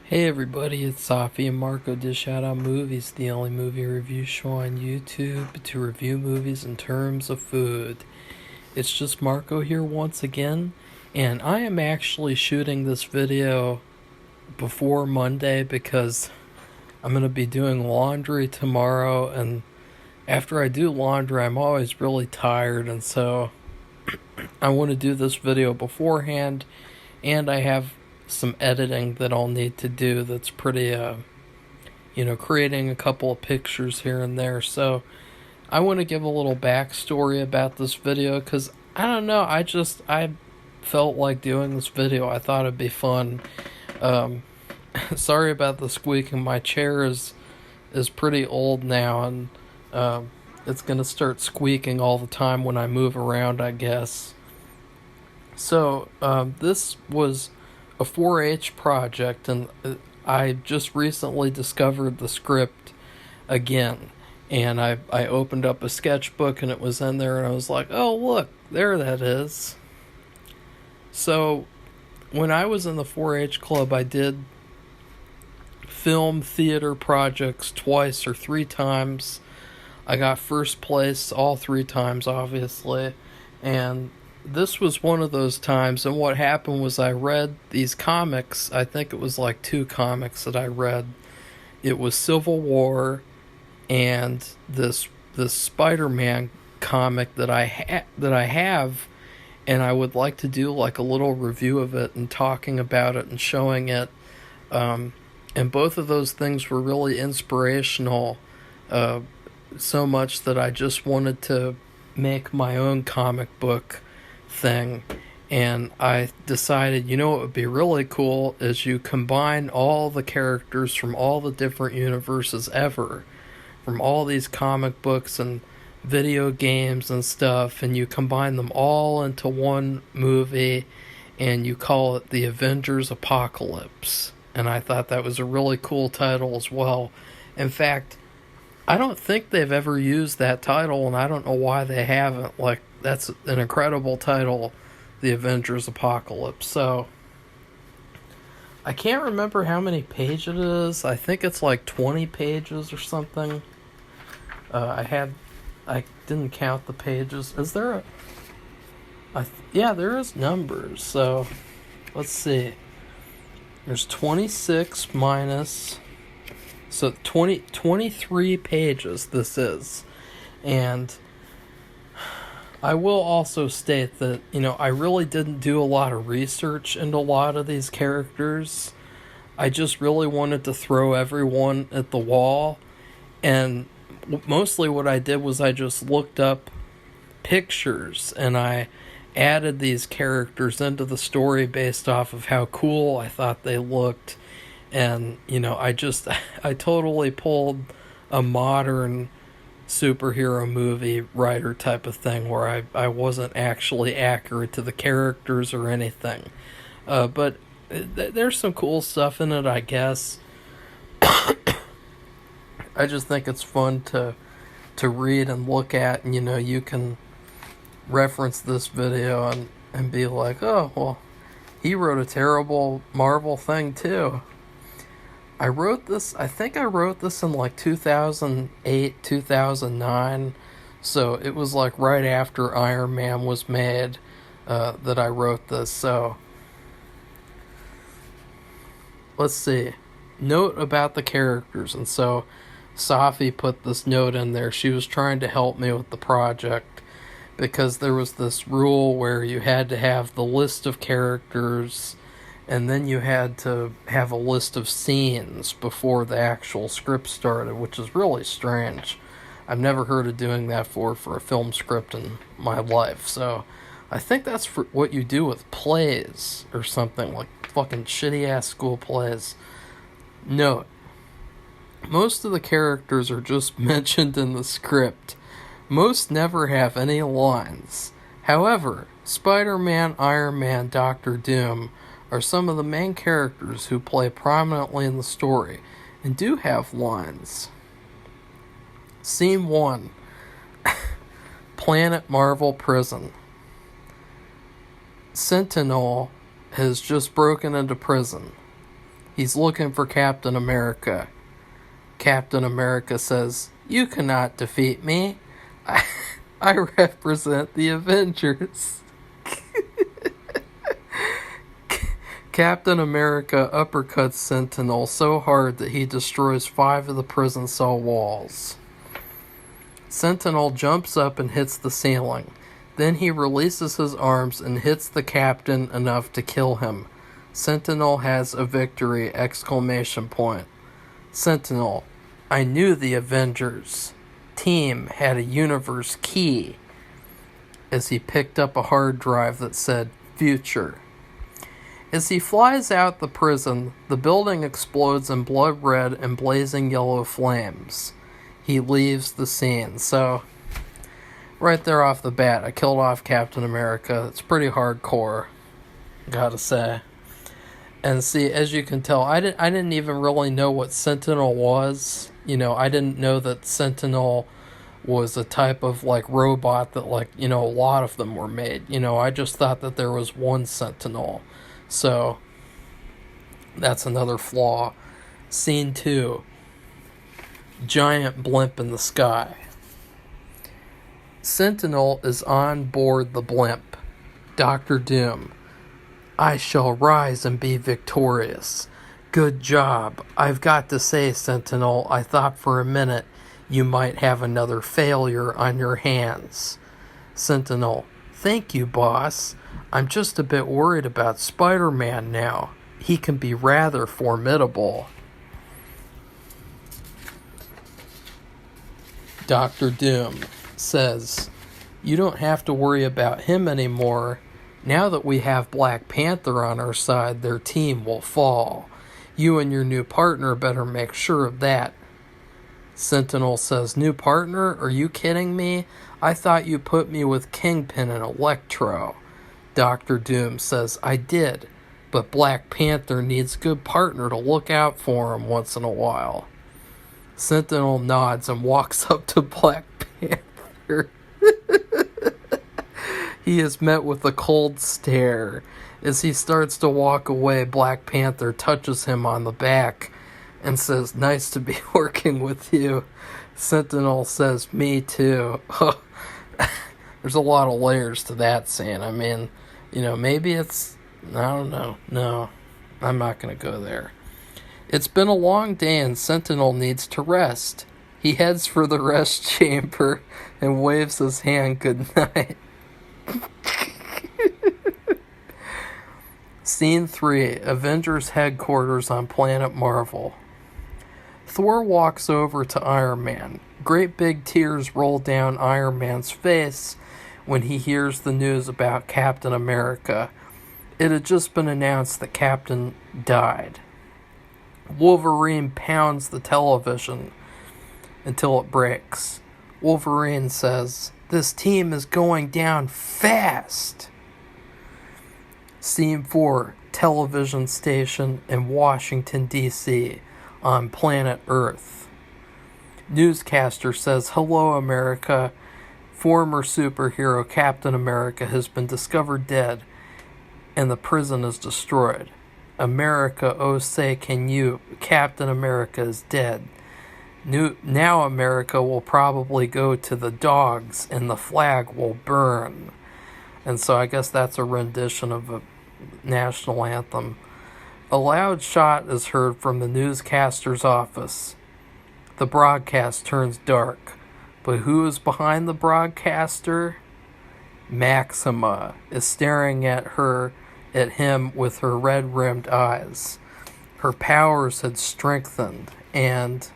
Hey everybody, it's Safi and Marco Dish Out on Movies, the only movie review show on YouTube to review movies in terms of food. It's just Marco here once again, and I am actually shooting this video before Monday because I'm going to be doing laundry tomorrow, and after I do laundry, I'm always really tired, and so I want to do this video beforehand, and I have some editing that I'll need to do that's pretty, creating a couple of pictures here and there. So I want to give a little backstory about this video because I don't know, I felt like doing this video. I thought it'd be fun. Sorry about the squeaking. My chair is pretty old now, and it's gonna start squeaking all the time when I move around, I guess. So this was a 4-H project, and I just recently discovered the script again, and I opened up a sketchbook and it was in there, and I was like, oh look, there that is. So when I was in the 4-H club, I did film theater projects twice or three times. I got first place all three times, obviously, and this was one of those times. And what happened was I read these comics. I think it was like two comics that I read. It was Civil War and this Spider-Man comic that I have, and I would like to do like a little review of it and talking about it and showing it. And both of those things were really inspirational, so much that I just wanted to make my own comic book thing. And I decided, what would be really cool is you combine all the characters from all the different universes ever, from all these comic books and video games and stuff, and you combine them all into one movie, and you call it the Avengers Apocalypse. And I thought that was a really cool title as well. In fact, I don't think they've ever used that title, and I don't know why they haven't. Like, that's an incredible title, the Avengers Apocalypse. So I can't remember how many pages it is. I think it's like 20 pages or something. I didn't count the pages. Is there yeah, there is numbers. So let's see. There's 26 minus, so 23 pages this is. And I will also state that, I really didn't do a lot of research into a lot of these characters. I just really wanted to throw everyone at the wall. And mostly what I did was I just looked up pictures and I added these characters into the story based off of how cool I thought they looked. And, I totally pulled a modern superhero movie writer type of thing where I wasn't actually accurate to the characters or anything. But there's some cool stuff in it, I guess. I just think it's fun to read and look at, and you can reference this video and be like, oh, well, he wrote a terrible Marvel thing too. I think I wrote this in like 2008, 2009, so it was like right after Iron Man was made that I wrote this. So let's see. Note about the characters. And so Safi put this note in there. She was trying to help me with the project because there was this rule where you had to have the list of characters and then you had to have a list of scenes before the actual script started, which is really strange. I've never heard of doing that for a film script in my life. So I think that's for what you do with plays or something, like fucking shitty ass school plays. Note, most of the characters are just mentioned in the script. Most never have any lines. However, Spider-Man, Iron Man, Doctor Doom are some of the main characters who play prominently in the story and do have lines. Scene 1. Planet Marvel Prison. Sentinel has just broken into prison. He's looking for Captain America. Captain America says, "You cannot defeat me. I represent the Avengers." Captain America uppercuts Sentinel so hard that he destroys 5 of the prison cell walls. Sentinel jumps up and hits the ceiling. Then he releases his arms and hits the captain enough to kill him. Sentinel has a victory! ! Sentinel, I knew the Avengers team had a universe key, as he picked up a hard drive that said future. As he flies out the prison, the building explodes in blood red and blazing yellow flames. He leaves the scene. So, right there off the bat, I killed off Captain America. It's pretty hardcore, gotta say. And see, as you can tell, I didn't even really know what Sentinel was. You know, I didn't know that Sentinel was a type of, like, robot that, like, you know, a lot of them were made. You know, I just thought that there was one Sentinel. So, that's another flaw. Scene 2. Giant blimp in the sky. Sentinel is on board the blimp. Dr. Doom. I shall rise and be victorious. Good job. I've got to say, Sentinel, I thought for a minute you might have another failure on your hands. Sentinel. Thank you, boss. I'm just a bit worried about Spider-Man now. He can be rather formidable. Dr. Doom says, you don't have to worry about him anymore. Now that we have Black Panther on our side, their team will fall. You and your new partner better make sure of that. Sentinel says, new partner? Are you kidding me? I thought you put me with Kingpin and Electro. Dr. Doom says, I did, but Black Panther needs a good partner to look out for him once in a while. Sentinel nods and walks up to Black Panther. He is met with a cold stare. As he starts to walk away, Black Panther touches him on the back and says, nice to be working with you. Sentinel says, me too. There's a lot of layers to that scene. I mean, you know, maybe it's, I don't know. No, I'm not going to go there. It's been a long day and Sentinel needs to rest. He heads for the rest chamber and waves his hand goodnight. Scene 3, Avengers headquarters on planet Marvel. Thor walks over to Iron Man. Great big tears roll down Iron Man's face when he hears the news about Captain America. It had just been announced that Captain died. Wolverine pounds the television until it breaks. Wolverine says, this team is going down fast. Scene 4, television station in Washington, D.C., on planet Earth. Newscaster says, hello, America. Former superhero Captain America has been discovered dead, and the prison is destroyed. America, oh say can you, Captain America is dead. Now America will probably go to the dogs, and the flag will burn. And so I guess that's a rendition of a national anthem. A loud shot is heard from the newscaster's office. The broadcast turns dark. But who is behind the broadcaster? Maxima is staring at him with her red-rimmed eyes. Her powers had strengthened, and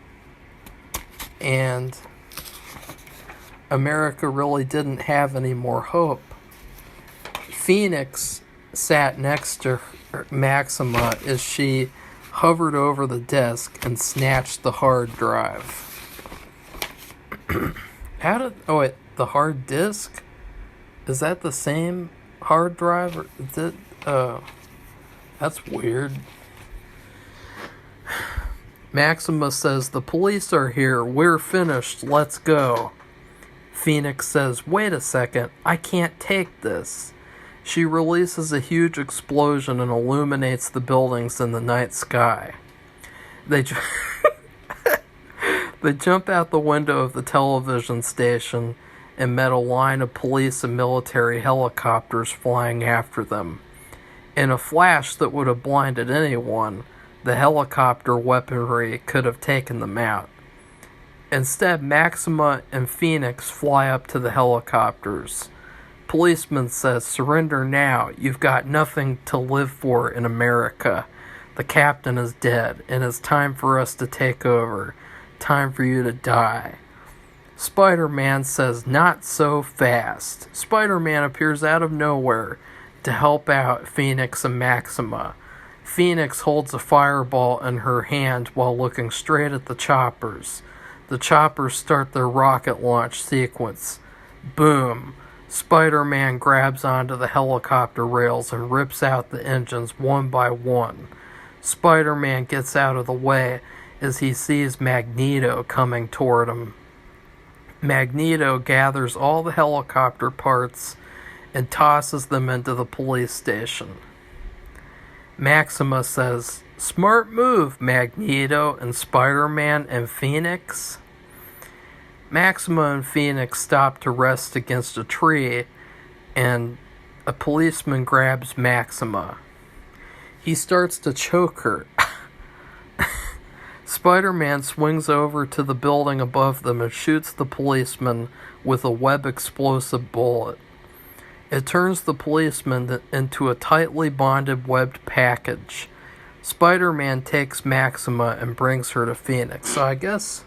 America really didn't have any more hope. Phoenix sat next to Maxima as she hovered over the desk and snatched the hard drive. The hard disk? Is that the same hard drive? Or is it, that's weird. Maxima says, the police are here. We're finished. Let's go. Phoenix says, wait a second. I can't take this. She releases a huge explosion and illuminates the buildings in the night sky. They they jump out the window of the television station and met a line of police and military helicopters flying after them. In a flash that would have blinded anyone, the helicopter weaponry could have taken them out. Instead, Maxima and Phoenix fly up to the helicopters. Policeman says, "Surrender now. You've got nothing to live for in America. The captain is dead, and it's time for us to take over. Time for you to die." Spider-Man says, "Not so fast." Spider-Man appears out of nowhere to help out Phoenix and Maxima. Phoenix holds a fireball in her hand while looking straight at the choppers. The choppers start their rocket launch sequence. Boom! Spider-Man grabs onto the helicopter rails and rips out the engines one by one. Spider-Man gets out of the way as he sees Magneto coming toward him. Magneto gathers all the helicopter parts and tosses them into the police station. Maxima says, "Smart move, Magneto and Spider-Man and Phoenix." Maxima and Phoenix stop to rest against a tree, and a policeman grabs Maxima. He starts to choke her. Spider-Man swings over to the building above them and shoots the policeman with a web explosive bullet. It turns the policeman into a tightly bonded webbed package. Spider-Man takes Maxima and brings her to Phoenix. So I guess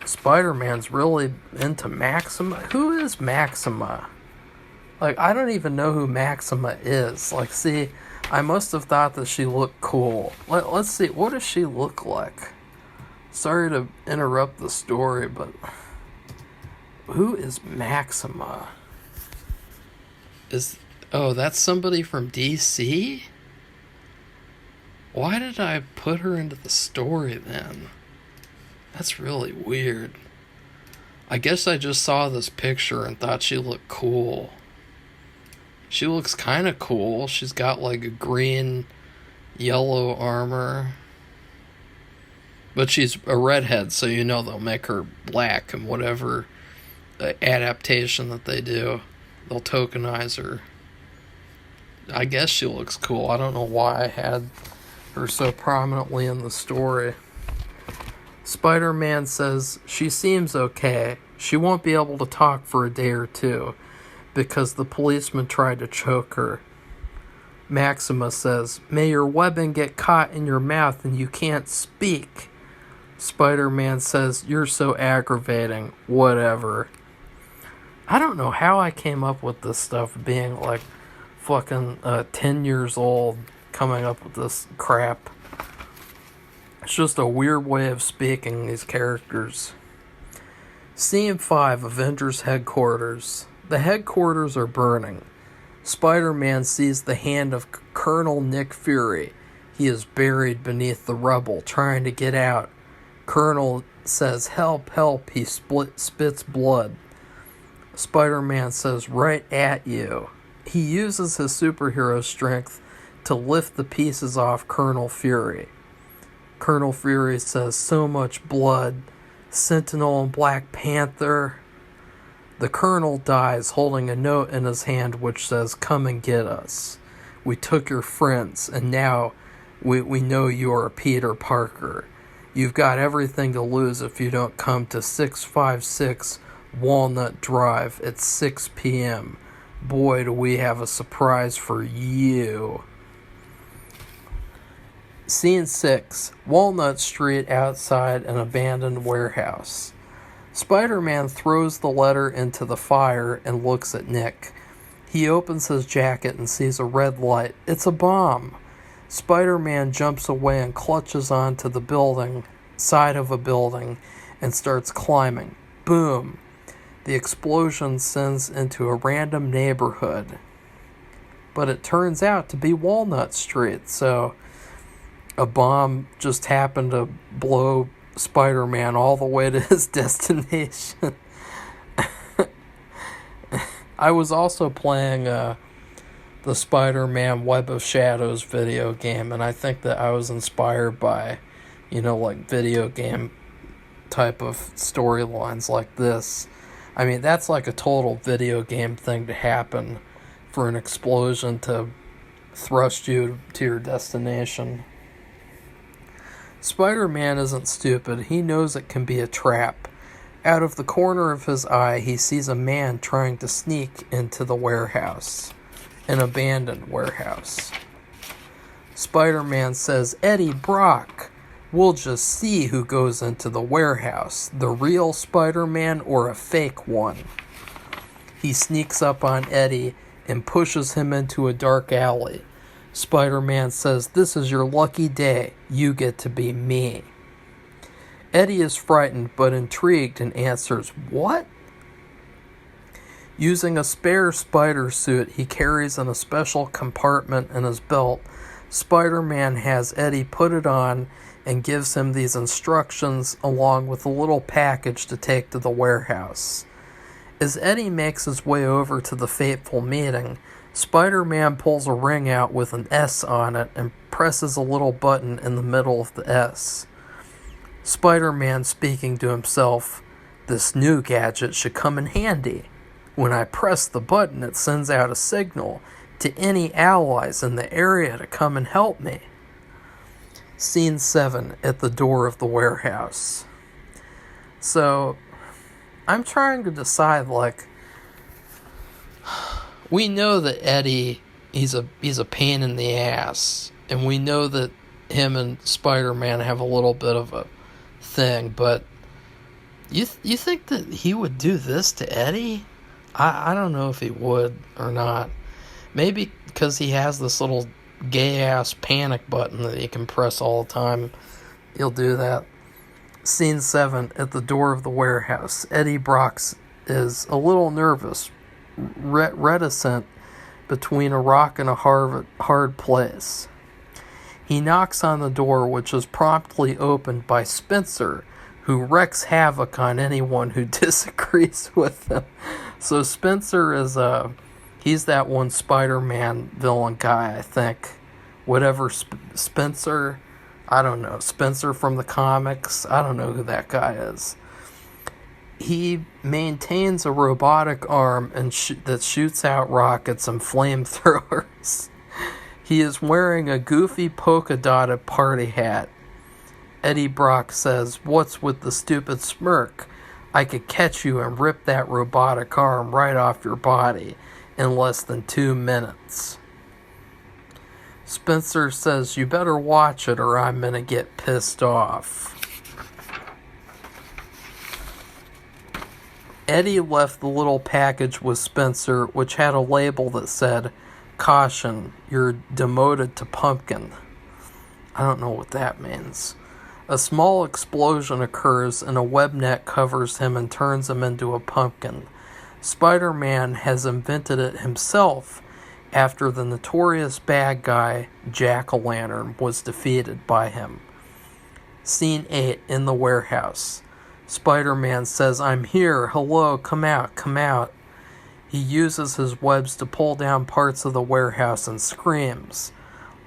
Spider-Man's really into Maxima. Who is Maxima? Like, I don't even know who Maxima is. Like, see, I must have thought that she looked cool. Let's see, what does she look like? Sorry to interrupt the story, but who is Maxima? That's somebody from DC? Why did I put her into the story then? That's really weird. I guess I just saw this picture and thought she looked cool. She looks kind of cool. She's got like a green, yellow armor. But she's a redhead, so you know they'll make her black in whatever adaptation that they do. They'll tokenize her. I guess she looks cool. I don't know why I had her so prominently in the story. Spider-Man says, "She seems okay. She won't be able to talk for a day or two because the policeman tried to choke her." Maxima says, "May your webbing get caught in your mouth and you can't speak." Spider-Man says, "You're so aggravating. Whatever." I don't know how I came up with this stuff, being like fucking 10 years old, coming up with this crap. It's just a weird way of speaking, these characters. Scene 5, Avengers Headquarters. The headquarters are burning. Spider-Man sees the hand of Colonel Nick Fury. He is buried beneath the rubble, trying to get out. Colonel says, "Help, help," he spits blood. Spider-Man says, "Right at you." He uses his superhero strength to lift the pieces off Colonel Fury. Colonel Fury says, "So much blood. Sentinel and Black Panther." The Colonel dies holding a note in his hand which says, "Come and get us. We took your friends, and now we know you are Peter Parker. You've got everything to lose if you don't come to 656 Walnut Drive at 6 p.m. Boy, do we have a surprise for you." Scene 6, Walnut Street outside an abandoned warehouse. Spider-Man throws the letter into the fire and looks at Nick. He opens his jacket and sees a red light. It's a bomb. Spider-Man jumps away and clutches onto the side of a building, and starts climbing. Boom! The explosion sends into a random neighborhood. But it turns out to be Walnut Street, so a bomb just happened to blow Spider-Man all the way to his destination. I was also playing the Spider-Man Web of Shadows video game, and I think that I was inspired by, like video game type of storylines like this. I mean, that's like a total video game thing to happen for an explosion to thrust you to your destination. Spider-Man isn't stupid. He knows it can be a trap. Out of the corner of his eye, he sees a man trying to sneak into the warehouse. An abandoned warehouse. Spider-Man says, "Eddie Brock, we'll just see who goes into the warehouse, the real Spider-Man or a fake one." He sneaks up on Eddie and pushes him into a dark alley. Spider-Man says, "This is your lucky day. You get to be me." Eddie is frightened but intrigued and answers, "What?" Using a spare spider suit he carries in a special compartment in his belt, Spider-Man has Eddie put it on and gives him these instructions along with a little package to take to the warehouse. As Eddie makes his way over to the fateful meeting, Spider-Man pulls a ring out with an S on it and presses a little button in the middle of the S. Spider-Man speaking to himself, "This new gadget should come in handy. When I press the button, it sends out a signal to any allies in the area to come and help me." Scene 7, at the door of the warehouse. So, I'm trying to decide, we know that Eddie, he's a pain in the ass, and we know that him and Spider-Man have a little bit of a thing, but you think that he would do this to Eddie? I don't know if he would or not. Maybe because he has this little gay-ass panic button that he can press all the time, he'll do that. Scene 7, at the door of the warehouse. Eddie Brock is a little nervous, reticent between a rock and a hard place. He knocks on the door, which is promptly opened by Spencer, who wreaks havoc on anyone who disagrees with him. So Spencer is he's that one Spider-Man villain guy, I think. Whatever Spencer, I don't know. Spencer from the comics, I don't know who that guy is. He maintains a robotic arm that shoots out rockets and flamethrowers. He is wearing a goofy polka-dotted party hat. Eddie Brock says, "What's with the stupid smirk? I could catch you and rip that robotic arm right off your body in less than 2 minutes." Spencer says, "You better watch it or I'm gonna get pissed off." Eddie left the little package with Spencer, which had a label that said, "Caution, you're demoted to pumpkin." I don't know what that means. A small explosion occurs and a web net covers him and turns him into a pumpkin. Spider-Man has invented it himself after the notorious bad guy, Jack-o'-lantern, was defeated by him. Scene 8, in the warehouse. Spider-Man says, "I'm here, hello, come out, come out." He uses his webs to pull down parts of the warehouse and screams.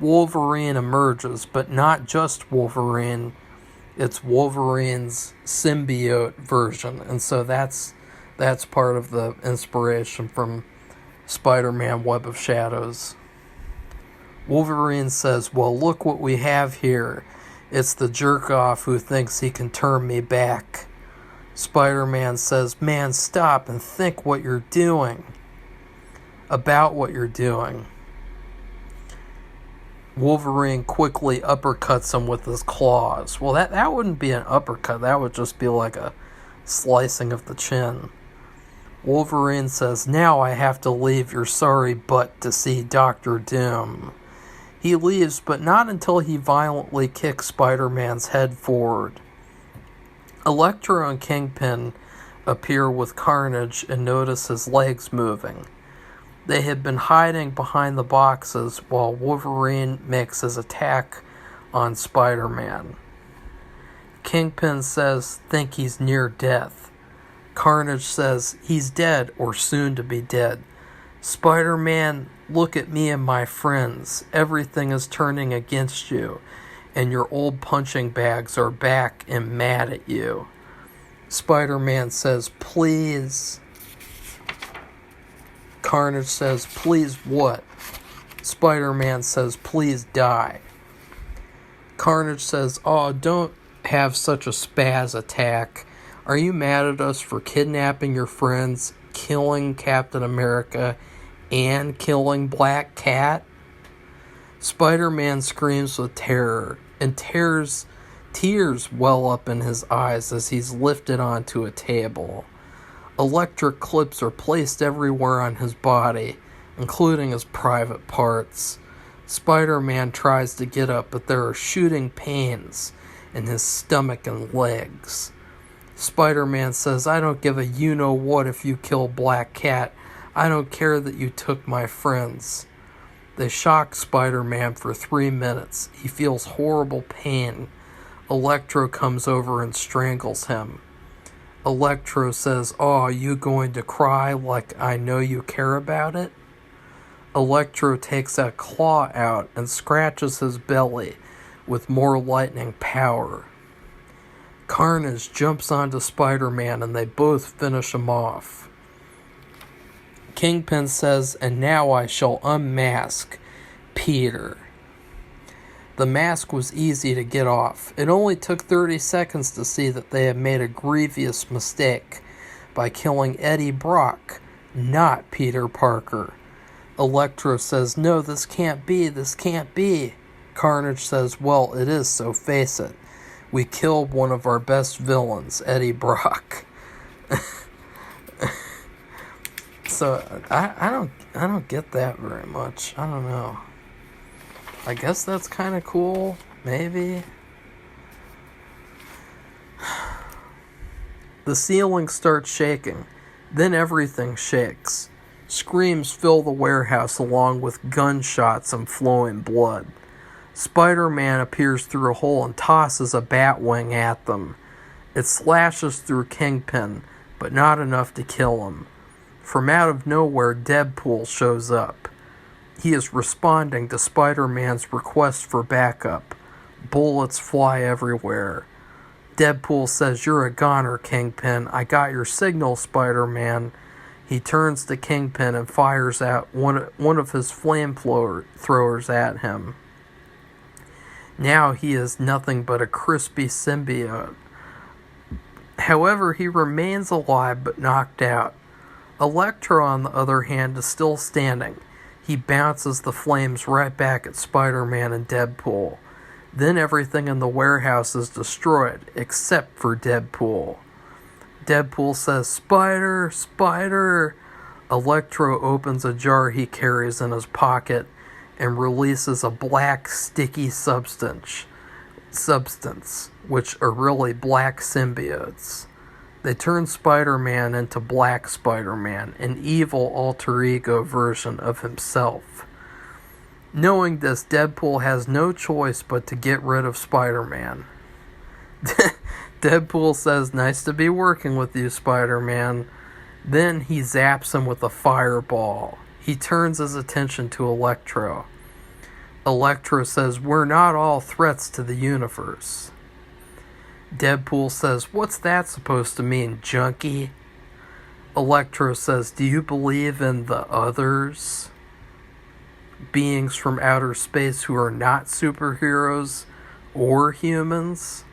Wolverine emerges, but not just Wolverine. It's Wolverine's symbiote version, and so that's part of the inspiration from Spider-Man Web of Shadows. Wolverine says, "Well, look what we have here. It's the jerk-off who thinks he can turn me back." Spider-Man says, "Man, stop and think what you're doing." About what you're doing. Wolverine quickly uppercuts him with his claws. Well, that wouldn't be an uppercut. That would just be like a slicing of the chin. Wolverine says, "Now I have to leave your sorry butt to see Dr. Doom." He leaves, but not until he violently kicks Spider-Man's head forward. Electro and Kingpin appear with Carnage and notice his legs moving. They had been hiding behind the boxes while Wolverine makes his attack on Spider-Man. Kingpin says, "Think he's near death." Carnage says, "He's dead or soon to be dead." Spider-Man Look at me and my friends. Everything is turning against you, and your old punching bags are back and mad at you. Spider-Man says, please. Carnage says, please what? Spider-Man says, please die. Carnage says, oh, don't have such a spaz attack. Are you mad at us for kidnapping your friends, killing Captain America, and killing Black Cat? Spider-Man screams with terror, and tears well up in his eyes as he's lifted onto a table. Electric clips are placed everywhere on his body, including his private parts. Spider-Man tries to get up, but there are shooting pains in his stomach and legs. Spider-Man says, I don't give a you-know-what if you kill Black Cat. I don't care that you took my friends. They shock Spider-Man for 3 minutes. He feels horrible pain. Electro comes over and strangles him. Electro says, oh, are you going to cry like I know you care about it? Electro takes a claw out and scratches his belly with more lightning power. Carnage jumps onto Spider-Man and they both finish him off. Kingpin says, and now I shall unmask Peter. The mask was easy to get off. It only took 30 seconds to see that they had made a grievous mistake by killing Eddie Brock, not Peter Parker. Electro says, no, this can't be. Carnage says, well, it is, so face it. We killed one of our best villains, Eddie Brock. So I don't get that very much. I don't know. I guess that's kind of cool, maybe. The ceiling starts shaking. Then everything shakes. Screams fill the warehouse along with gunshots and flowing blood. Spider-Man appears through a hole and tosses a Batwing at them. It slashes through Kingpin, but not enough to kill him. From out of nowhere, Deadpool shows up. He is responding to Spider-Man's request for backup. Bullets fly everywhere. Deadpool says, you're a goner, Kingpin. I got your signal, Spider-Man. He turns to Kingpin and fires out one of his flamethrowers at him. Now he is nothing but a crispy symbiote. However, he remains alive but knocked out. Electro, on the other hand, is still standing. He bounces the flames right back at Spider-Man and Deadpool. Then everything in the warehouse is destroyed, except for Deadpool. Deadpool says, Spider, Spider! Electro opens a jar he carries in his pocket and releases a black, sticky substance, which are really black symbiotes. They turn Spider-Man into Black Spider-Man, an evil alter ego version of himself. Knowing this, Deadpool has no choice but to get rid of Spider-Man. Deadpool says, nice to be working with you, Spider-Man. Then he zaps him with a fireball. He turns his attention to Electro. Electro says, we're not all threats to the universe. Deadpool says, what's that supposed to mean, junkie? Electro says, do you believe in the others? Beings from outer space who are not superheroes or humans?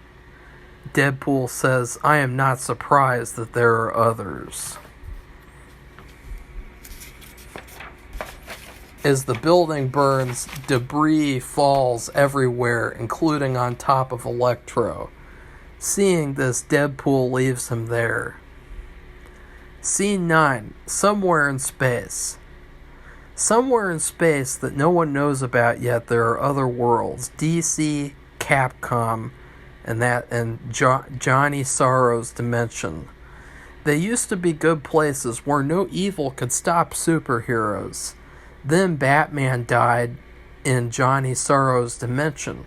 Deadpool says, I am not surprised that there are others. As the building burns, debris falls everywhere, including on top of Electro. Seeing this, Deadpool leaves him there. Scene 9. Somewhere in space. Somewhere in space that no one knows about yet, there are other worlds. DC, Capcom, and Johnny Sorrow's dimension. They used to be good places where no evil could stop superheroes. Then Batman died in Johnny Sorrow's dimension.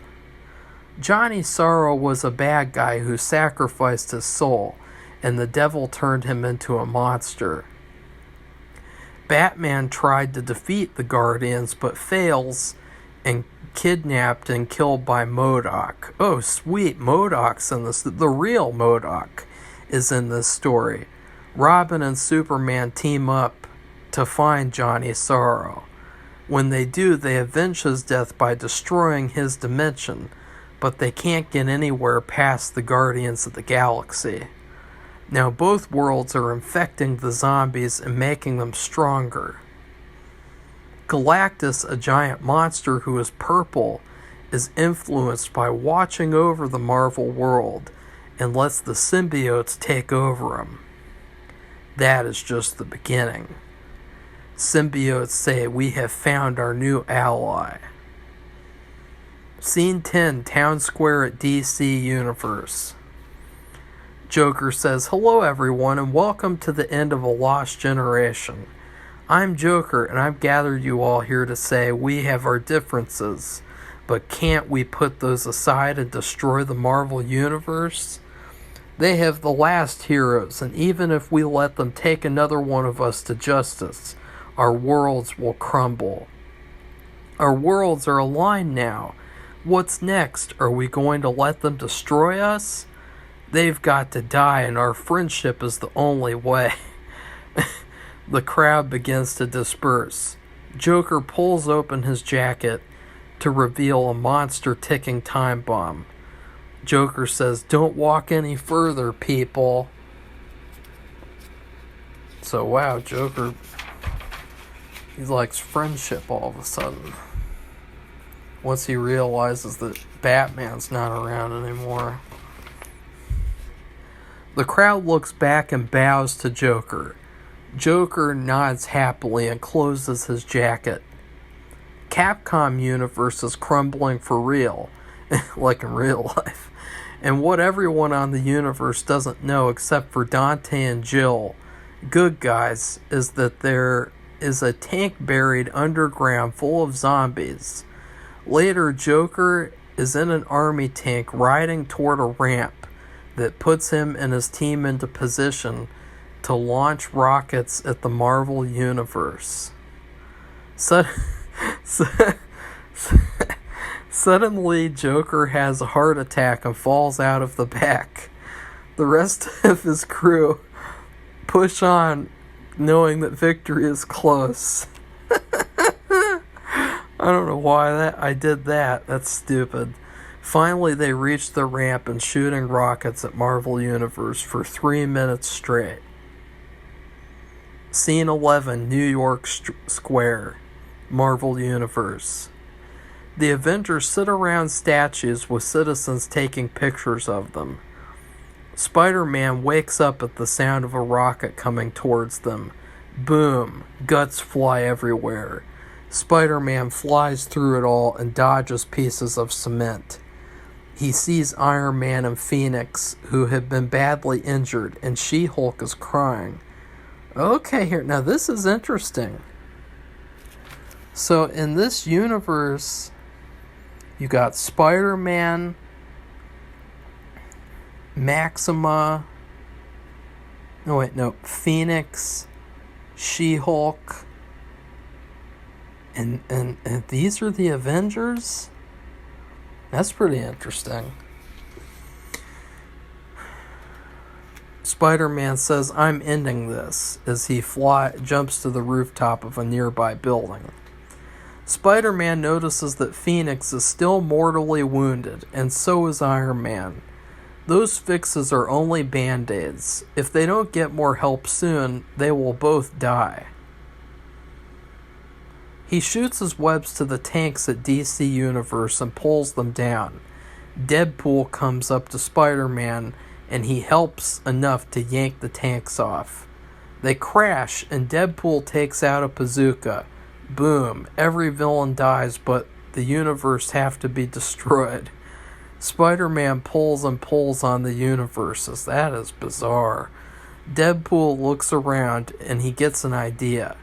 Johnny Sorrow was a bad guy who sacrificed his soul, and the devil turned him into a monster. Batman tried to defeat the Guardians but fails and kidnapped and killed by MODOK. Oh, sweet, MODOK's in this. The real MODOK is in this story. Robin and Superman team up to find Johnny Sorrow. When they do, they avenge his death by destroying his dimension, but they can't get anywhere past the Guardians of the Galaxy. Now both worlds are infecting the zombies and making them stronger. Galactus, a giant monster who is purple, is influenced by watching over the Marvel world and lets the symbiotes take over him. That is just the beginning. Symbiotes say, "We have found our new ally." Scene 10, Town Square at DC Universe. Joker says, "Hello everyone and welcome to the end of a lost generation. I'm Joker and I've gathered you all here to say we have our differences, but can't we put those aside and destroy the Marvel Universe? They have the last heroes, and even if we let them take another one of us to justice, our worlds will crumble. Our worlds are aligned now. What's next? Are we going to let them destroy us? They've got to die, and our friendship is the only way." The crowd begins to disperse. Joker pulls open his jacket to reveal a monster ticking time bomb. Joker says, "Don't walk any further, people." So, wow, Joker, he likes friendship all of a sudden. Once he realizes that Batman's not around anymore. The crowd looks back and bows to Joker. Joker nods happily and closes his jacket. Capcom universe is crumbling for real, like in real life. And what everyone on the universe doesn't know, except for Dante and Jill, good guys, is that there is a tank buried underground full of zombies. Later, Joker is in an army tank riding toward a ramp that puts him and his team into position to launch rockets at the Marvel Universe. Suddenly, Joker has a heart attack and falls out of the back. The rest of his crew push on, knowing that victory is close. I don't know why I did that. That's stupid. Finally, they reach the ramp and shooting rockets at Marvel Universe for 3 minutes straight. Scene 11, New York Square, Marvel Universe. The Avengers sit around statues with citizens taking pictures of them. Spider-Man wakes up at the sound of a rocket coming towards them. Boom! Guts fly everywhere. Spider-Man flies through it all and dodges pieces of cement. He sees Iron Man and Phoenix, who have been badly injured, and She-Hulk is crying. Okay, here, now this is interesting. So in this universe, you got Spider-Man, Maxima, Phoenix, She-Hulk, and these are the Avengers? That's pretty interesting. Spider-Man says, "I'm ending this," as he jumps to the rooftop of a nearby building. Spider-Man notices that Phoenix is still mortally wounded, and so is Iron Man. Those fixes are only band-aids. If they don't get more help soon, they will both die. He shoots his webs to the tanks at DC Universe and pulls them down. Deadpool comes up to Spider-Man, and he helps enough to yank the tanks off. They crash, and Deadpool takes out a bazooka. Boom, every villain dies, but the universe have to be destroyed. Spider-Man pulls and pulls on the universes. That is bizarre. Deadpool looks around, and he gets an idea.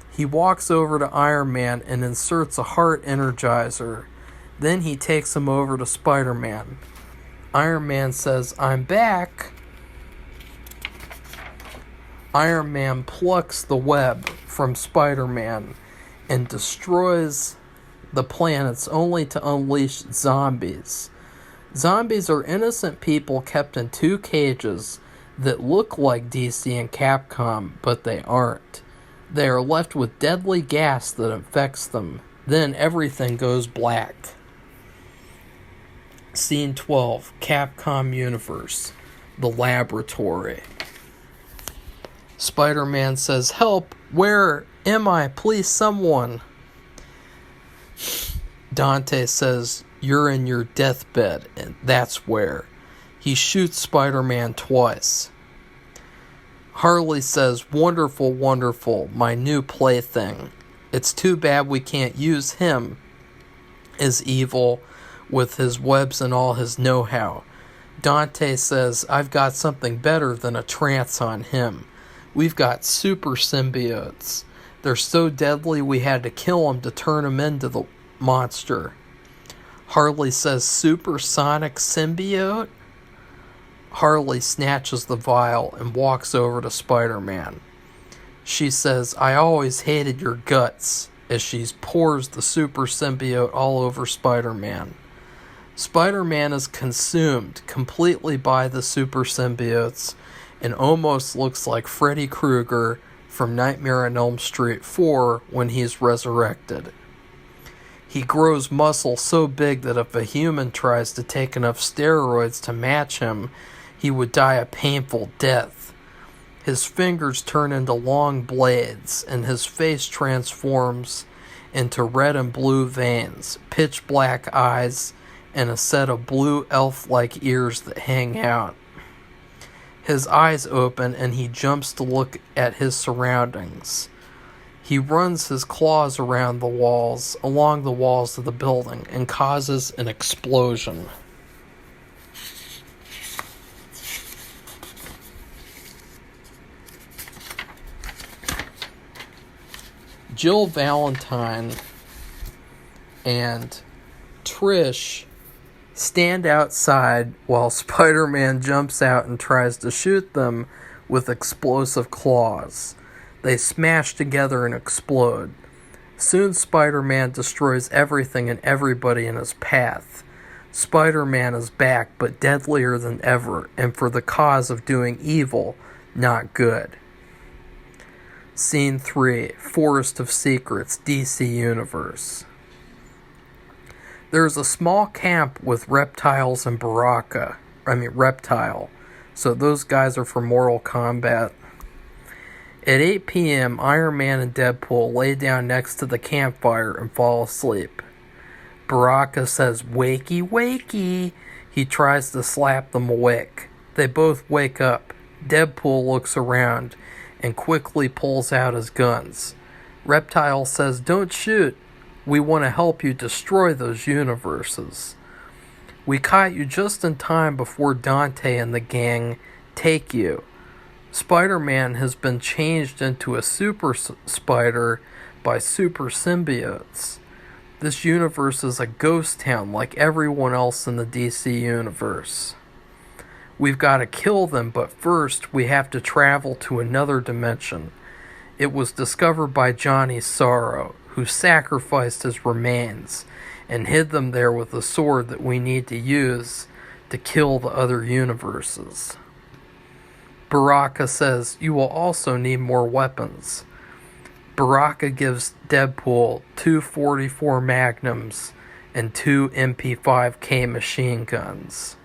He walks over to Iron Man and inserts a heart energizer. Then he takes him over to Spider-Man. Iron Man says, "I'm back." Iron Man plucks the web from Spider-Man and destroys the planets only to unleash zombies. Zombies are innocent people kept in 2 cages that look like DC and Capcom, but they aren't. They are left with deadly gas that infects them. Then everything goes black. Scene 12, Capcom Universe, the laboratory. Spider-Man says, "Help! Where am I? Please, someone." Dante says, "You're in your deathbed, and that's where." He shoots Spider-Man twice. Harley says, "Wonderful, wonderful, my new plaything. It's too bad we can't use him as evil with his webs and all his know-how." Dante says, "I've got something better than a trance on him. We've got super symbiotes. They're so deadly we had to kill him to turn him into the monster." Harley says, "Supersonic symbiote?" Harley snatches the vial and walks over to Spider-Man. She says, "I always hated your guts," as she pours the super symbiote all over Spider-Man. Spider-Man is consumed completely by the super symbiotes and almost looks like Freddy Krueger from Nightmare on Elm Street 4 when he's resurrected. He grows muscle so big that if a human tries to take enough steroids to match him, he would die a painful death. His fingers turn into long blades, and his face transforms into red and blue veins, pitch black eyes, and a set of blue elf-like ears that hang out. His eyes open, and he jumps to look at his surroundings. He runs his claws along the walls of the building, and causes an explosion. Jill Valentine and Trish stand outside while Spider-Man jumps out and tries to shoot them with explosive claws. They smash together and explode. Soon Spider-Man destroys everything and everybody in his path. Spider-Man is back, but deadlier than ever, and for the cause of doing evil, not good. Scene 3, Forest of Secrets, DC Universe. There's a small camp with reptiles and Reptile. So those guys are for Mortal Kombat. At 8 p.m., Iron Man and Deadpool lay down next to the campfire and fall asleep. Baraka says, "Wakey, wakey." He tries to slap them awake. They both wake up. Deadpool looks around and quickly pulls out his guns. Reptile says, "Don't shoot. We want to help you destroy those universes. We caught you just in time before Dante and the gang take you. Spider-Man has been changed into a super spider by super symbiotes. This universe is a ghost town like everyone else in the DC universe. We've got to kill them, but first we have to travel to another dimension. It was discovered by Johnny Sorrow, who sacrificed his remains and hid them there with a sword that we need to use to kill the other universes." Baraka says, "You will also need more weapons." Baraka gives Deadpool 2 .44 Magnums and 2 MP5K machine guns.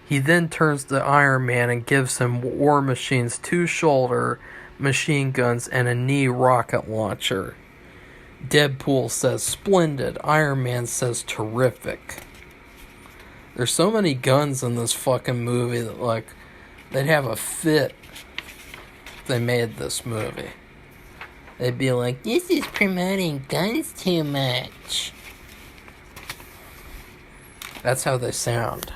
He then turns to Iron Man and gives him War Machine's 2 shoulder machine guns and a knee rocket launcher. Deadpool says, "Splendid." Iron Man says, "Terrific." There's so many guns in this fucking movie that, they'd have a fit if they made this movie. They'd be like, "This is promoting guns too much." That's how they sound.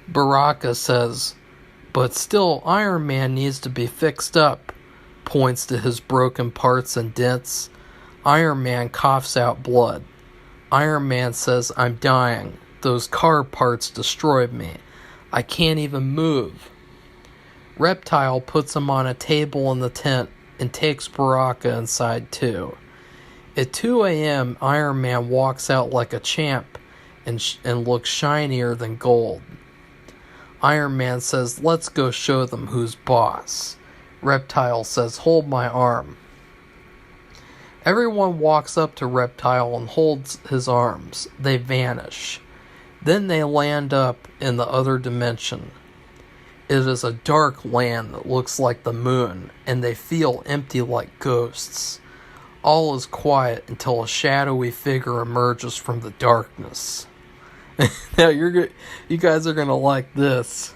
Baraka says, "But still, Iron Man needs to be fixed up," points to his broken parts and dents. Iron Man coughs out blood. Iron Man says, "I'm dying. Those car parts destroyed me. I can't even move." Reptile puts him on a table in the tent and takes Baraka inside too. At 2 a.m., Iron Man walks out like a champ and looks shinier than gold. Iron Man says, "Let's go show them who's boss." Reptile says, "Hold my arm." Everyone walks up to Reptile and holds his arms. They vanish. Then they land up in the other dimension. It is a dark land that looks like the moon, and they feel empty like ghosts. All is quiet until a shadowy figure emerges from the darkness. Now you guys are going to like this.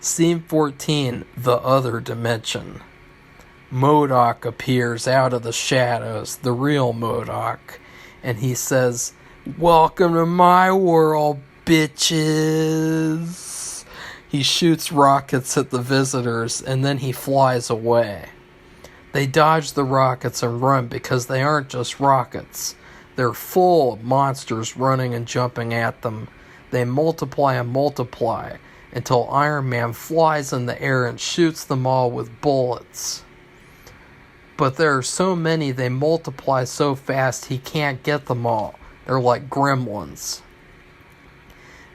Scene 14, the other dimension. MODOK appears out of the shadows, the real MODOK, and he says, "Welcome to my world, bitches." He shoots rockets at the visitors, and then he flies away. They dodge the rockets and run because they aren't just rockets. They're full of monsters running and jumping at them. They multiply and multiply until Iron Man flies in the air and shoots them all with bullets. But there are so many, they multiply so fast he can't get them all. They're like gremlins.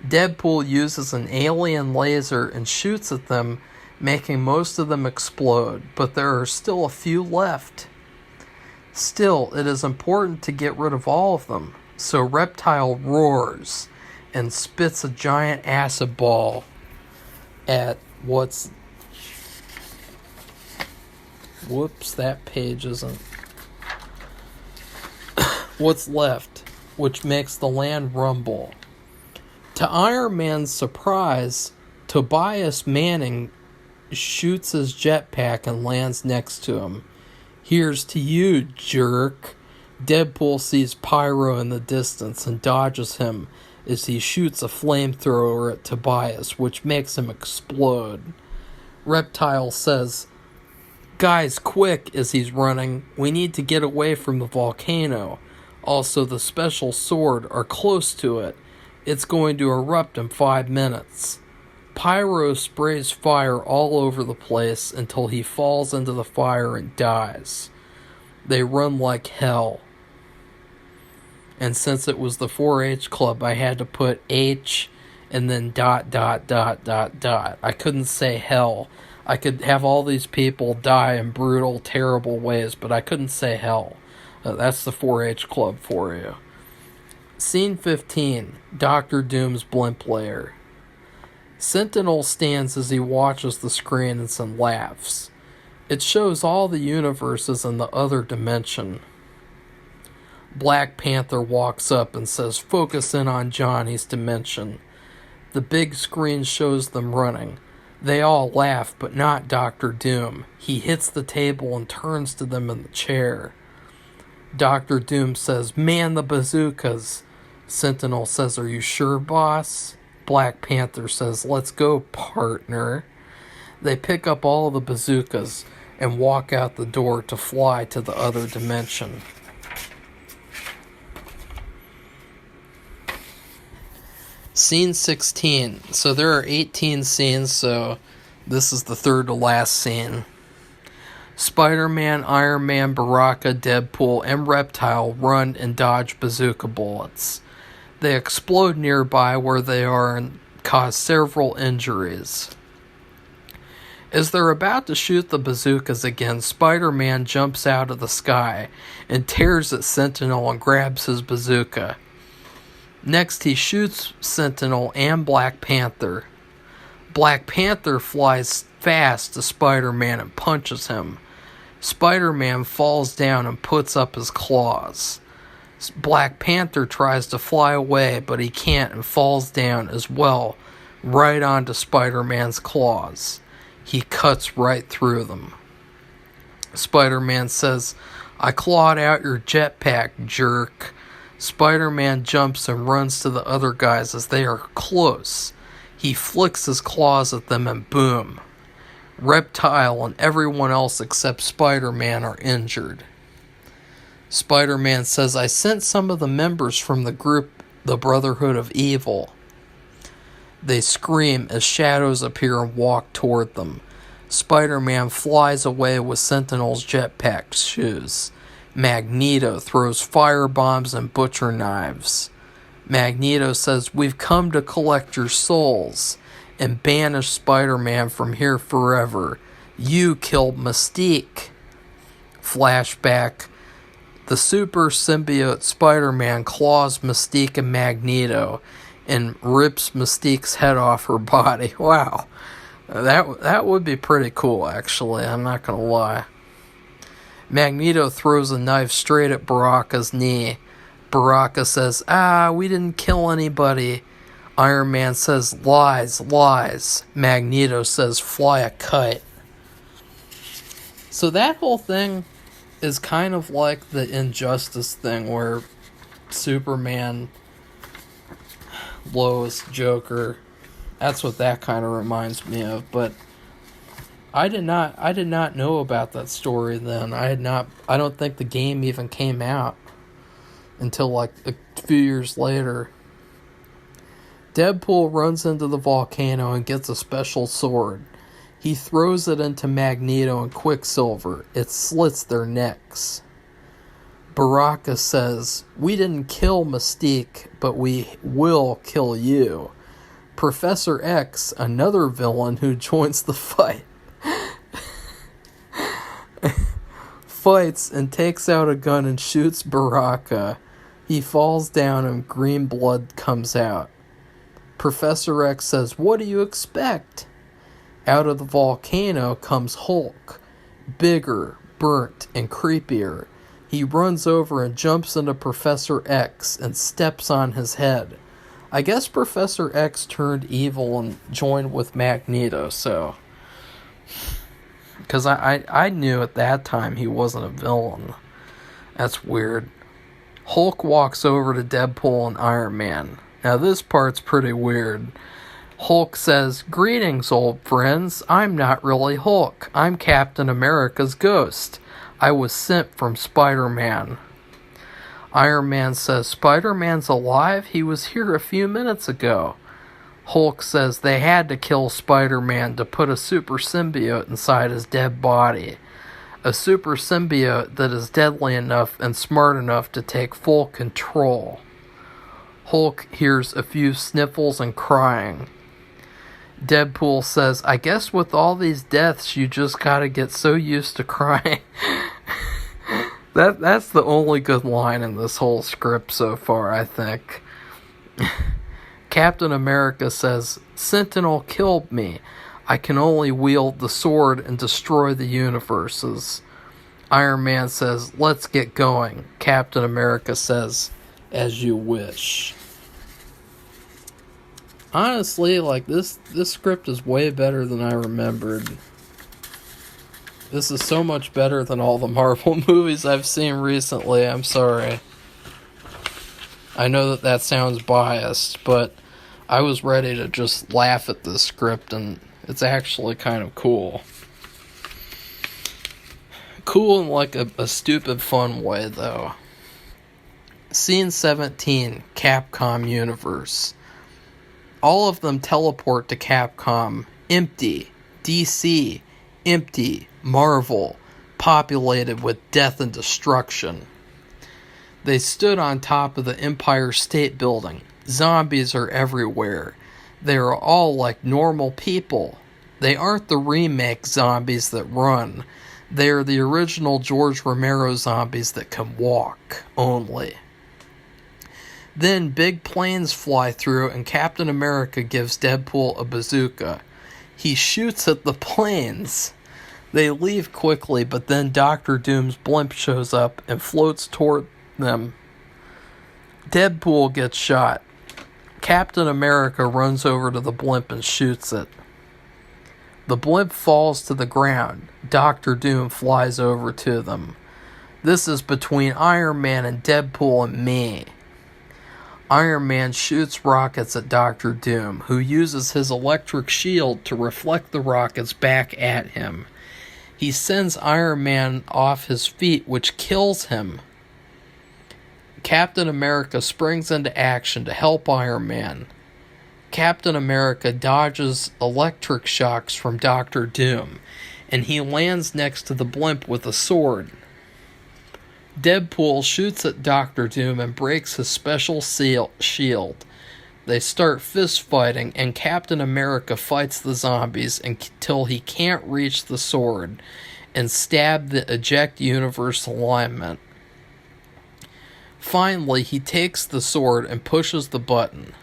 Deadpool uses an alien laser and shoots at them, making most of them explode, but there are still a few left. Still, it is important to get rid of all of them, so Reptile roars and spits a giant acid ball at what's left, which makes the land rumble. To Iron Man's surprise, Tobias Manning shoots his jetpack and lands next to him. "Here's to you, jerk." Deadpool sees Pyro in the distance and dodges him as he shoots a flamethrower at Tobias, which makes him explode. Reptile says, "Guys, quick," as he's running. "We need to get away from the volcano. Also, the special sword are close to it. It's going to erupt in 5 minutes. Pyro sprays fire all over the place until he falls into the fire and dies. They run like hell. And since it was the 4-H club, I had to put H and then ... I couldn't say hell. I could have all these people die in brutal, terrible ways, but I couldn't say hell. That's the 4-H club for you. Scene 15, Doctor Doom's blimp lair. Sentinel stands as he watches the screens and laughs. It shows all the universes in the other dimension. Black Panther walks up and says, "Focus in on Johnny's dimension." The big screen shows them running. They all laugh, but not Doctor Doom. He hits the table and turns to them in the chair. Doctor Doom says, "Man the bazookas." Sentinel says, "Are you sure, boss?" Black Panther says, "Let's go, partner." They pick up all the bazookas and walk out the door to fly to the other dimension. Scene 16. So there are 18 scenes, so this is the third to last scene. Spider-Man, Iron Man, Baraka, Deadpool, and Reptile run and dodge bazooka bullets. They explode nearby where they are and cause several injuries. As they're about to shoot the bazookas again, Spider-Man jumps out of the sky and tears at Sentinel and grabs his bazooka. Next, he shoots Sentinel and Black Panther. Black Panther flies fast to Spider-Man and punches him. Spider-Man falls down and puts up his claws. Black Panther tries to fly away, but he can't and falls down as well, right onto Spider-Man's claws. He cuts right through them. Spider-Man says, "I clawed out your jetpack, jerk." Spider-Man jumps and runs to the other guys as they are close. He flicks his claws at them and boom. Reptile and everyone else except Spider-Man are injured. Spider-Man says, "I sent some of the members from the group, the Brotherhood of Evil." They scream as shadows appear and walk toward them. Spider-Man flies away with Sentinel's jetpack shoes. Magneto throws firebombs and butcher knives. Magneto says, "We've come to collect your souls and banish Spider-Man from here forever. You killed Mystique." Flashback. The super symbiote Spider-Man claws Mystique and Magneto and rips Mystique's head off her body. Wow. That would be pretty cool, actually. I'm not going to lie. Magneto throws a knife straight at Baraka's knee. Baraka says, "We didn't kill anybody." Iron Man says, "Lies, lies." Magneto says, "Fly a kite." So that whole thing is kind of like the Injustice thing where Superman, Lois, Joker, that's what that kind of reminds me of. But I did not know about that story then. I don't think the game even came out until like a few years later. Deadpool runs into the volcano and gets a special sword. He throws it into Magneto and Quicksilver. It slits their necks. Baraka says, "We didn't kill Mystique, but we will kill you." Professor X, another villain who joins the fight, fights and takes out a gun and shoots Baraka. He falls down and green blood comes out. Professor X says, "What do you expect?" Out of the volcano comes Hulk, bigger, burnt, and creepier. He runs over and jumps into Professor X and steps on his head. I guess Professor X turned evil and joined with Magneto, so... Because I knew at that time he wasn't a villain. That's weird. Hulk walks over to Deadpool and Iron Man. Now this part's pretty weird. Hulk says, "Greetings, old friends. I'm not really Hulk. I'm Captain America's ghost. I was sent from Spider-Man." Iron Man says, "Spider-Man's alive? He was here a few minutes ago." Hulk says they had to kill Spider-Man to put a super symbiote inside his dead body. A super symbiote that is deadly enough and smart enough to take full control. Hulk hears a few sniffles and crying. Deadpool says, "I guess with all these deaths, you just gotta get so used to crying." That's the only good line in this whole script so far, I think. Captain America says, "Sentinel killed me. I can only wield the sword and destroy the universes." Iron Man says, "Let's get going." Captain America says, "As you wish." Honestly, like, this script is way better than I remembered. This is so much better than all the Marvel movies I've seen recently. I'm sorry. I know that sounds biased, but I was ready to just laugh at this script, and it's actually kind of cool. Cool in like a stupid fun way, though. Scene 17, Capcom Universe. All of them teleport to Capcom. Empty. DC. Empty. Marvel. Populated with death and destruction. They stood on top of the Empire State Building. Zombies are everywhere. They are all like normal people. They aren't the remake zombies that run. They are the original George Romero zombies that can walk, only. Then big planes fly through and Captain America gives Deadpool a bazooka. He shoots at the planes. They leave quickly, but then Doctor Doom's blimp shows up and floats toward them. Deadpool gets shot. Captain America runs over to the blimp and shoots it. The blimp falls to the ground. Doctor Doom flies over to them. This is between Iron Man and Deadpool and me. Iron Man shoots rockets at Doctor Doom, who uses his electric shield to reflect the rockets back at him. He sends Iron Man off his feet, which kills him. Captain America springs into action to help Iron Man. Captain America dodges electric shocks from Doctor Doom, and he lands next to the blimp with a sword. Deadpool shoots at Doctor Doom and breaks his special shield. They start fist fighting, and Captain America fights the zombies until he can't reach the sword and stab the eject universe alignment. Finally, he takes the sword and pushes the button.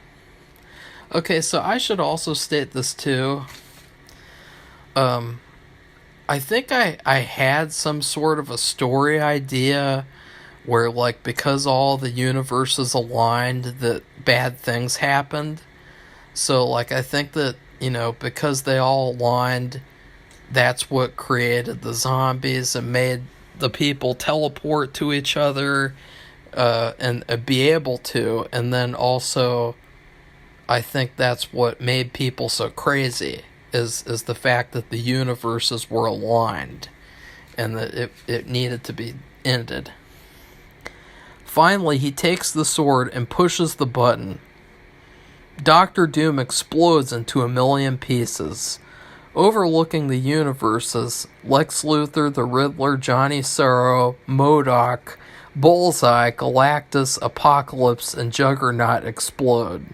Okay, so I should also state this too. I think I had some sort of a story idea where, like, because all the universes aligned, that bad things happened. So, like, I think that, because they all aligned, that's what created the zombies and made the people teleport to each other and be able to. And then also, I think that's what made people so crazy. Is the fact that the universes were aligned and that it needed to be ended. Finally, he takes the sword and pushes the button. Doctor Doom explodes into a million pieces. Overlooking the universes, Lex Luthor, the Riddler, Johnny Sorrow, MODOK, Bullseye, Galactus, Apocalypse, and Juggernaut explode.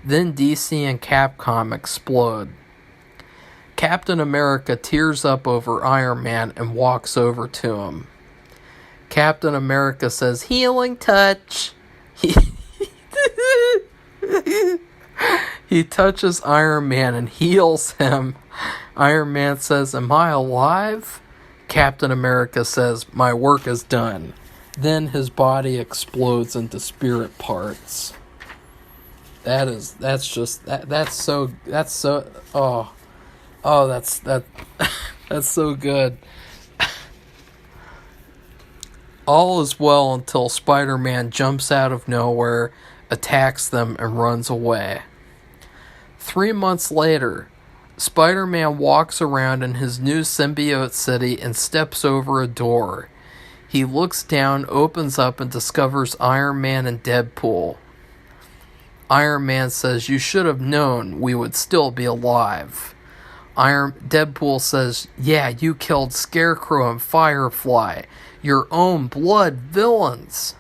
Then DC and Capcom explode. Captain America tears up over Iron Man and walks over to him. Captain America says, "Healing touch." He touches Iron Man and heals him. Iron Man says, "Am I alive?" Captain America says, "My work is done." Then his body explodes into spirit parts. That's so good. All is well until Spider-Man jumps out of nowhere, attacks them, and runs away. 3 months later, Spider-Man walks around in his new symbiote city and steps over a door. He looks down, opens up, and discovers Iron Man and Deadpool. Iron Man says, "You should have known we would still be alive." Deadpool says, "Yeah, you killed Scarecrow and Firefly, your own blood villains.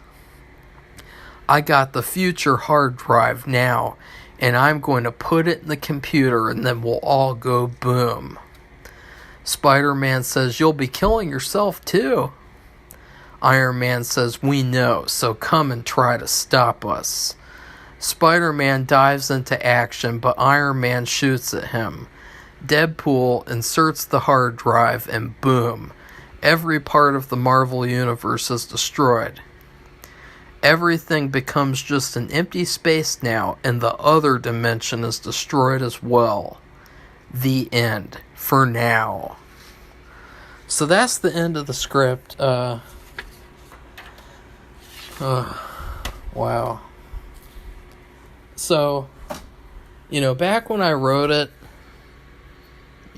I got the future hard drive now, and I'm going to put it in the computer, and then we'll all go boom." Spider-Man says, "You'll be killing yourself too." Iron Man says, "We know, so come and try to stop us." Spider-Man dives into action, but Iron Man shoots at him. Deadpool inserts the hard drive, and boom, every part of the Marvel Universe is destroyed. Everything becomes just an empty space now, and the other dimension is destroyed as well. The end. For now. So that's the end of the script. Wow. So, back when I wrote it,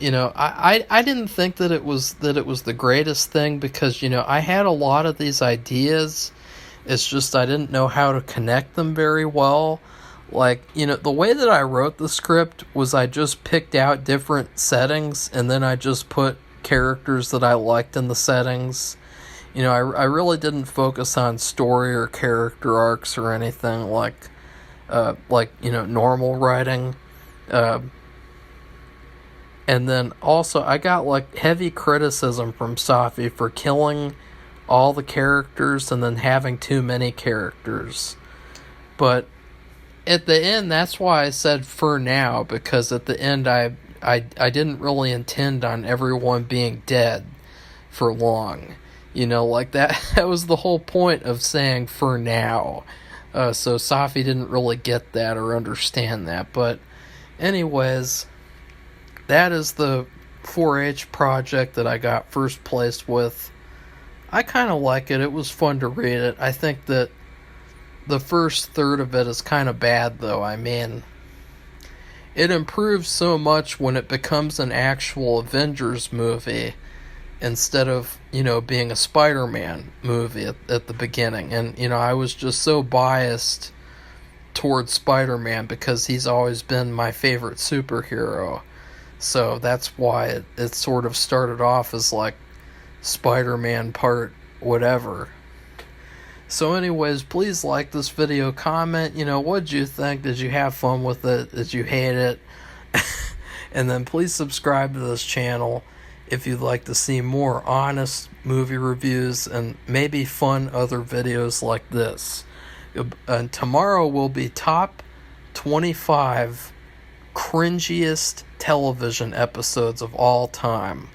I didn't think that it was the greatest thing because, I had a lot of these ideas. It's just I didn't know how to connect them very well. Like, the way that I wrote the script was I just picked out different settings and then I just put characters that I liked in the settings. I really didn't focus on story or character arcs or anything like normal writing. And then also I got heavy criticism from Safi for killing all the characters and then having too many characters. But at the end, that's why I said for now, because at the end I didn't really intend on everyone being dead for long. That was the whole point of saying for now. So Safi didn't really get that or understand that. But anyways, that is the 4-H project that I got first place with. I kind of like it. It was fun to read it. I think that the first third of it is kind of bad, though. I mean, it improves so much when it becomes an actual Avengers movie instead of, being a Spider-Man movie at the beginning. And, I was just so biased towards Spider-Man because he's always been my favorite superhero. So that's why it sort of started off as like Spider-Man part whatever. So anyways, please like this video, comment, what'd you think? Did you have fun with it? Did you hate it? And then please subscribe to this channel if you'd like to see more honest movie reviews and maybe fun other videos like this. And tomorrow will be top 25 cringiest television episodes of all time.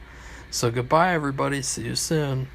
So goodbye everybody, see you soon.